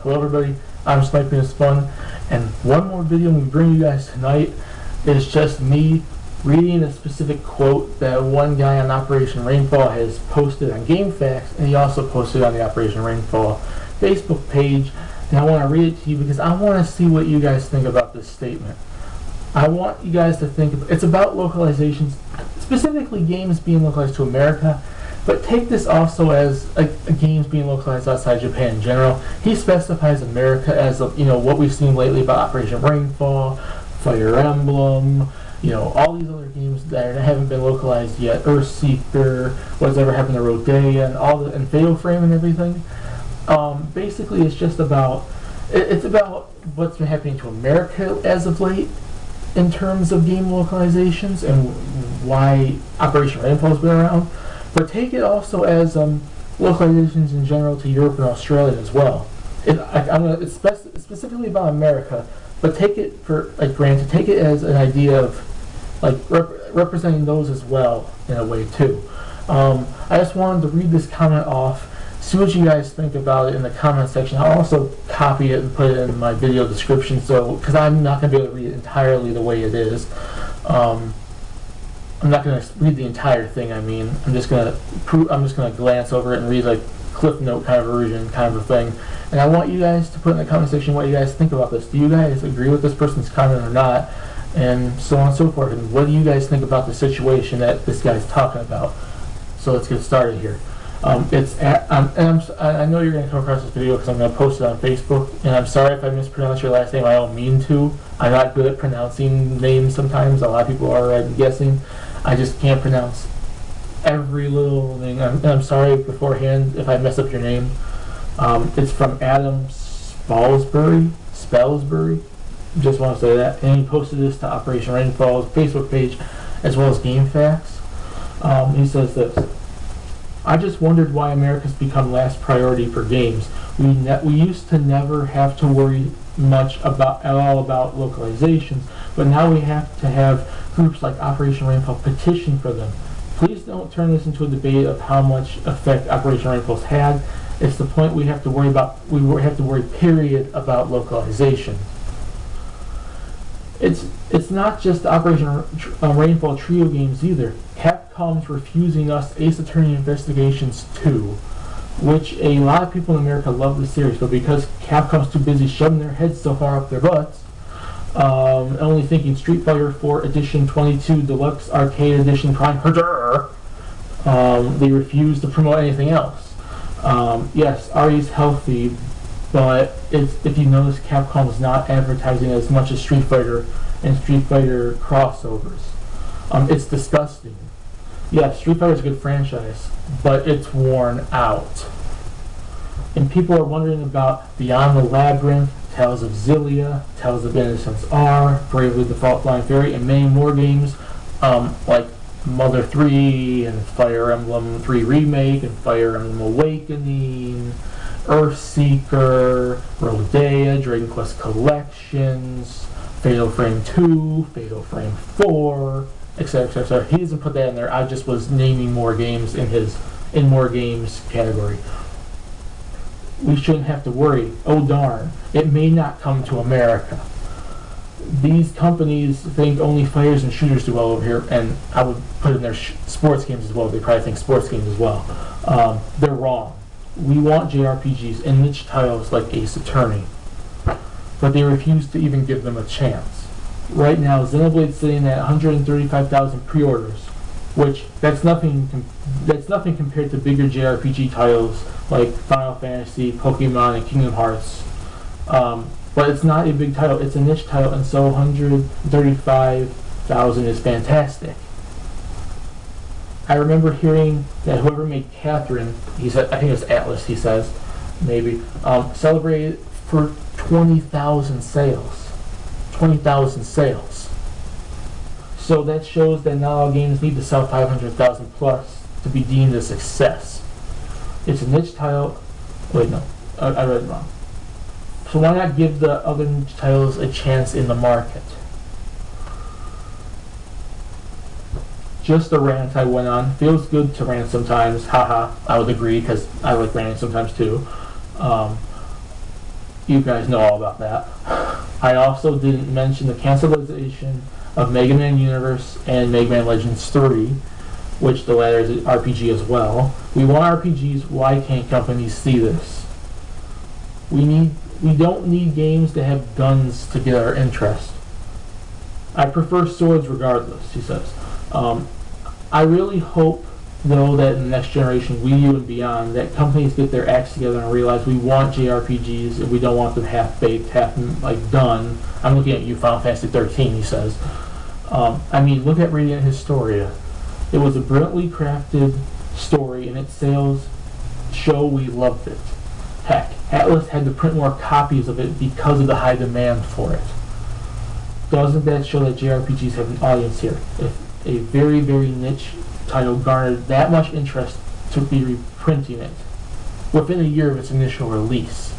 Hello everybody, I'm SnipingIsFun, and one more video we bring you guys tonight is just me reading a specific quote that one guy on Operation Rainfall has posted on GameFAQs, and he also posted on the Operation Rainfall Facebook page, and I want to read it to you because I want to see what you guys think about this statement. I want you guys to think, it's about localizations, specifically games being localized to America, but take this also as a games being localized outside Japan in general. He specifies America as what we've seen lately about Operation Rainfall, Fire Emblem, all these other games that haven't been localized yet, Earthseeker, what's ever happened to Rodea, and Fatal Frame and everything. Basically, it's just about what's been happening to America as of late in terms of game localizations and why Operation Rainfall has been around. But take it also as localizations in general to Europe and Australia as well. It's specifically about America, but take it take it as an idea of representing those as well in a way too. I just wanted to read this comment off, see what you guys think about it in the comment section. I'll also copy it and put it in my video description, because I'm not going to be able to read it entirely the way it is. I'm not going to read the entire thing. I'm just going to glance over it and read cliff note kind of version kind of a thing. And I want you guys to put in the comment section what you guys think about this. Do you guys agree with this person's comment or not? And so on and so forth. And what do you guys think about the situation that this guy's talking about? So let's get started here. I know you're going to come across this video because I'm going to post it on Facebook, and I'm sorry if I mispronounce your last name. I don't mean to. I'm not good at pronouncing names sometimes. A lot of people are, I'm guessing. I just can't pronounce every little thing. I'm sorry beforehand if I mess up your name. It's from Adam Spalsbury. Just want to say that. And he posted this to Operation Rainfall's Facebook page as well as GameFAQs. He says this: I just wondered why America's become last priority for games. We used to never have to worry much at all about localizations, but now we have to have groups like Operation Rainfall petition for them. Please don't turn this into a debate of how much effect Operation Rainfall's had. It's the point we have to worry about. We have to worry, period, about localization. It's not just Operation Rainfall trio games either. Capcom's refusing us Ace Attorney Investigations 2, which a lot of people in America love the series, but because Capcom's too busy shoving their heads so far up their butts, only thinking Street Fighter 4 Edition 22 Deluxe Arcade Edition Prime Herder, they refuse to promote anything else. Yes, RE's healthy, but if you notice, Capcom is not advertising as much as Street Fighter and Street Fighter crossovers. It's disgusting. Yeah, Street Fighter is a good franchise, but it's worn out. And people are wondering about Beyond the Labyrinth, Tales of Xillia, Tales of Innocence R, Bravely Default Flying Fairy, and many more games like Mother 3 and Fire Emblem 3 Remake and Fire Emblem Awakening, Earthseeker, Rodea, Dragon Quest Collections, Fatal Frame 2, Fatal Frame 4, etc., etc. He doesn't put that in there. I just was naming more games in more games category. We shouldn't have to worry. Oh darn, it may not come to America. These companies think only fighters and shooters do well over here, and I would put in their sports games as well. They probably think sports games as well. They're wrong. We want JRPGs and niche titles like Ace Attorney, but they refuse to even give them a chance. Right now, Xenoblade's sitting at 135,000 pre-orders, which that's nothing compared to bigger JRPG titles like Final Fantasy, Pokemon, and Kingdom Hearts. But it's not a big title; it's a niche title, and so 135,000 is fantastic. I remember hearing that whoever made Catherine, he said, I think it was Atlas, he says, maybe, celebrated for 20,000 sales. 20,000 sales. So that shows that not all games need to sell 500,000 plus to be deemed a success. It's a niche title. Wait, no, I read it wrong. So why not give the other niche titles a chance in the market? Just a rant I went on. Feels good to rant sometimes. Haha, I would agree because I like ranting sometimes too. you guys know all about that. I also didn't mention the cancellation of Mega Man Universe and Mega Man Legends 3, which the latter is an RPG as well. We want RPGs. Why can't companies see this? We don't need games to have guns to get our interest. I prefer swords regardless, he says. I really hope, though, that in the next generation, Wii U and beyond, that companies get their acts together and realize we want JRPGs and we don't want them half-baked, done. I'm looking at you, Final Fantasy 13, he says. I mean, look at Radiant Historia. It was a brilliantly crafted story, and its sales show we loved it. Heck, Atlas had to print more copies of it because of the high demand for it. Doesn't that show that JRPGs have an audience here? If a very, very niche title garnered that much interest to be reprinting it within a year of its initial release.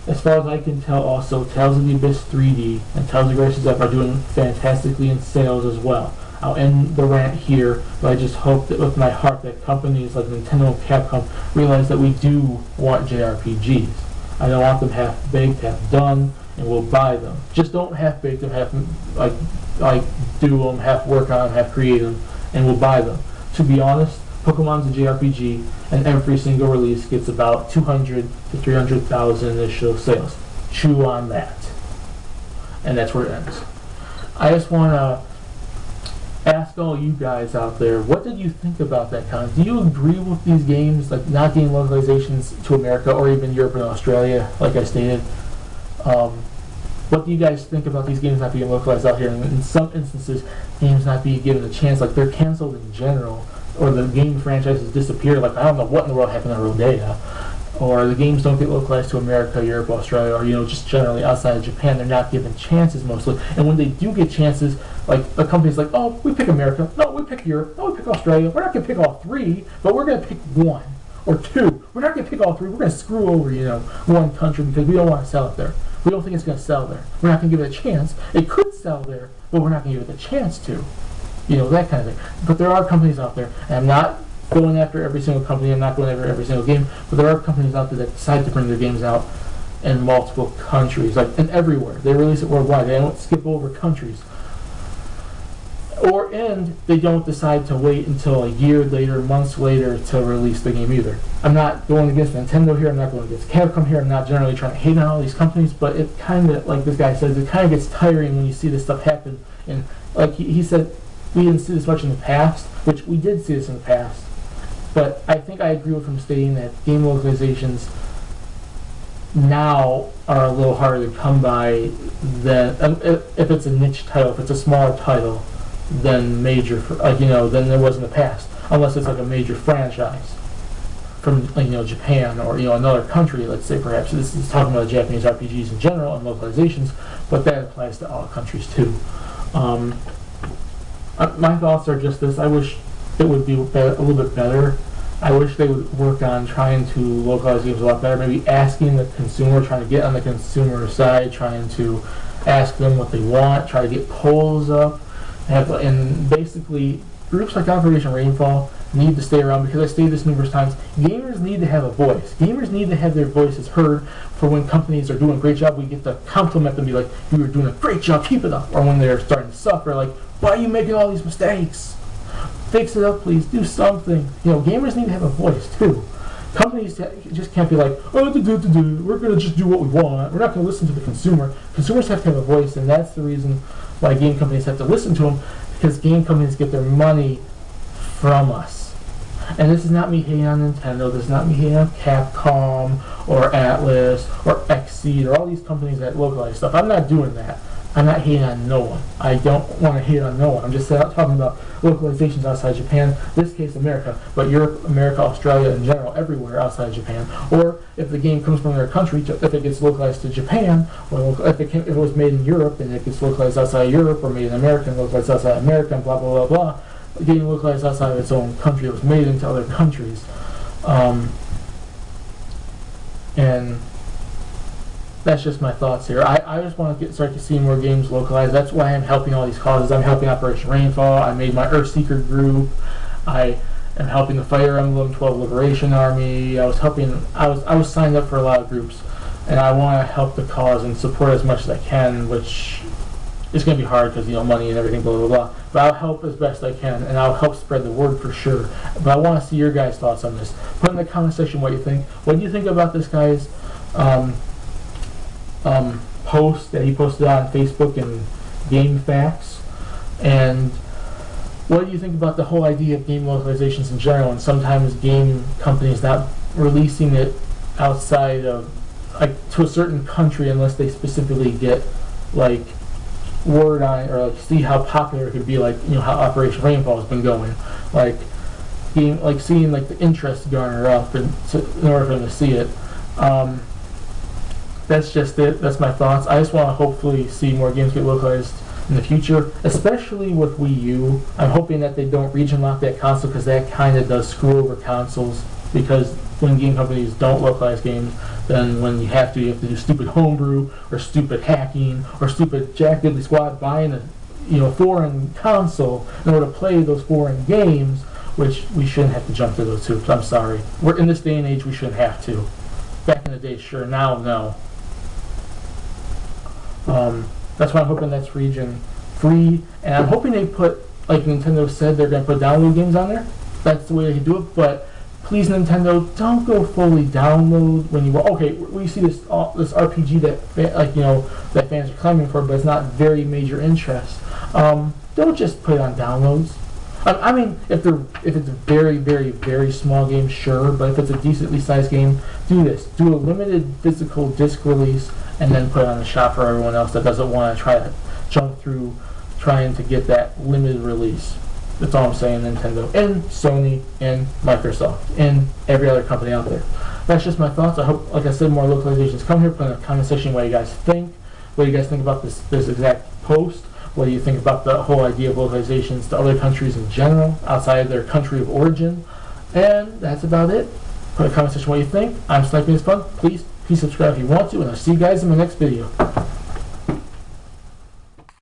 As far as I can tell, also, Tales of the Abyss 3D and Tales of Grace's F are doing fantastically in sales as well. I'll end the rant here, but I just hope that with my heart that companies like Nintendo and Capcom realize that we do want JRPGs. I don't want them half-baked, half-done, and we'll buy them. Just don't half-bake them, half do them, half work on them, half create them, and we'll buy them. To be honest, Pokemon's a JRPG, and every single release gets about 200 to 300,000 initial sales. Chew on that. And that's where it ends. I just want to ask all you guys out there, what did you think about that comment? Do you agree with these games, like not getting localizations to America or even Europe and Australia, like I stated? What do you guys think about these games not being localized out here? And in some instances, games not being given a chance, like they're canceled in general, or the game franchises disappear, like I don't know what in the world happened to Rodea, or the games don't get localized to America, Europe, Australia, or just generally outside of Japan. They're not given chances mostly, and when they do get chances, like a company's like, oh, we pick America, no, we pick Europe, no, we pick Australia. We're not going to pick all three, but we're going to pick one or two. We're not going to pick all three. We're going to screw over one country because we don't want to sell it there. We don't think it's going to sell there. We're not going to give it a chance. It could sell there, but we're not going to give it a chance to. That kind of thing. But there are companies out there, and I'm not going after every single company, I'm not going after every single game, but there are companies out there that decide to bring their games out in multiple countries, and everywhere. They release it worldwide. They don't skip over countries. And they don't decide to wait until a year later, months later, to release the game either. I'm not going against Nintendo here, I'm not going against Capcom here, I'm not generally trying to hate on all these companies, but it kind of, like this guy says, it kind of gets tiring when you see this stuff happen. And like he said, we didn't see this much in the past, which we did see this in the past. But I think I agree with him stating that game localizations now are a little harder to come by than if it's a niche title, if it's a smaller title than major, than there was in the past, unless it's like a major franchise from Japan or another country. Let's say perhaps this is talking about Japanese RPGs in general and localizations, but that applies to all countries too. My thoughts are just this: I wish it would be a little bit better. I wish they would work on trying to localize games a lot better. Maybe asking the consumer, trying to get on the consumer side, trying to ask them what they want, try to get polls up, and basically groups like Operation Rainfall need to stay around because I stated this numerous times. Gamers need to have a voice. Gamers need to have their voices heard. For when companies are doing a great job, we get to compliment them, be like, "You were doing a great job, keep it up." Or when they're starting to suffer, like, "Why are you making all these mistakes? Fix it up, please. Do something." Gamers need to have a voice too. Companies just can't be like, "Oh, we're going to just do what we want. We're not going to listen to the consumer." Consumers have to have a voice, and that's the reason why game companies have to listen to them, because game companies get their money from us. And this is not me hating on Nintendo, this is not me hating on Capcom, or Atlas, or Xseed, or all these companies that localize stuff. I'm not doing that. I'm not hating on no one. I don't want to hate on no one. I'm just talking about localizations outside Japan, this case America, but Europe, America, Australia in general, everywhere outside Japan. Or if the game comes from their country, if it gets localized to Japan, or if it was made in Europe and it gets localized outside Europe, or made in America and localized outside America, and blah, blah, blah, blah, getting localized outside of its own country, it was made into other countries. And that's just my thoughts here. I just want to start to see more games localized. That's why I'm helping all these causes. I'm helping Operation Rainfall. I made my Earthseeker group. I am helping the Fire Emblem 12 Liberation Army. I was signed up for a lot of groups, and I want to help the cause and support as much as I can, which is going to be hard because, you know, money and everything, blah, blah, blah. But I'll help as best I can, and I'll help spread the word for sure. But I want to see your guys' thoughts on this. Put in the comment section what you think. What do you think about this guy's post that he posted on Facebook and Game Facts? And what do you think about the whole idea of game localizations in general, and sometimes game companies not releasing it outside of, like, to a certain country unless they specifically get, like, word on it, or like see how popular it could be, like, you know, how Operation Rainfall has been going, like seeing like the interest garner up in order for them to see it. That's just it. That's my thoughts. I just want to hopefully see more games get localized in the future, especially with Wii U. I'm hoping that they don't region lock that console, because that kind of does screw over consoles, because when game companies don't localize games, then when you have to do stupid homebrew or stupid hacking or stupid Jack Diddley Squad buying a, you know, foreign console in order to play those foreign games, which we shouldn't have to jump through those hoops. I'm sorry. We're in this day and age, we shouldn't have to. Back in the day, sure. Now, no. That's why I'm hoping that's region free, and I'm hoping they put, like Nintendo said, they're going to put download games on there. That's the way they can do it, but please, Nintendo, don't go fully download when you we see this RPG that, like, you know, that fans are clamoring for, but it's not very major interest. Don't just put it on downloads. I mean, if it's a very, very, very small game, sure, but if it's a decently sized game, do this. Do a limited physical disc release and then put it on the shop for everyone else that doesn't want to try to jump through trying to get that limited release. That's all I'm saying, Nintendo and Sony and Microsoft and every other company out there. That's just my thoughts. I hope, like I said, more localizations come here. Put in the comment section what you guys think. What do you guys think about this exact post? What do you think about the whole idea of localizations to other countries in general, outside of their country of origin? And that's about it. Put in the comment section what you think. I'm SnipingIsFun. Please subscribe if you want to, and I'll see you guys in my next video.